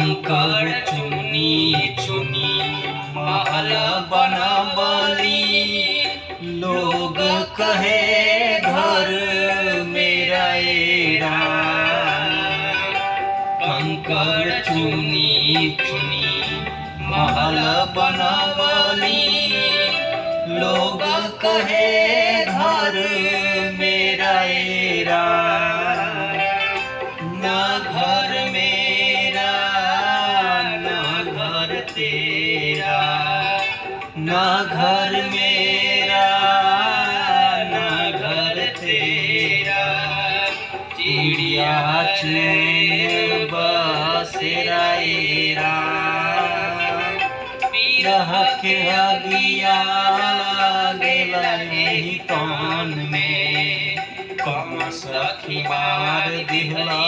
कंकड़ चुनी चुनी महल बनवली, लोग कहे घर मेरा एरा। कंकड़ चुनी चुनी महल बनवली, लोग कहे घर मेरा एरा। ना घर मेरा ना घर तेरा, ना घर मेरा ना घर तेरा। चिड़िया चैन बसेरा एरा, बिरह के अगिया लागेला एही तन में। कौन सखी मार दिहला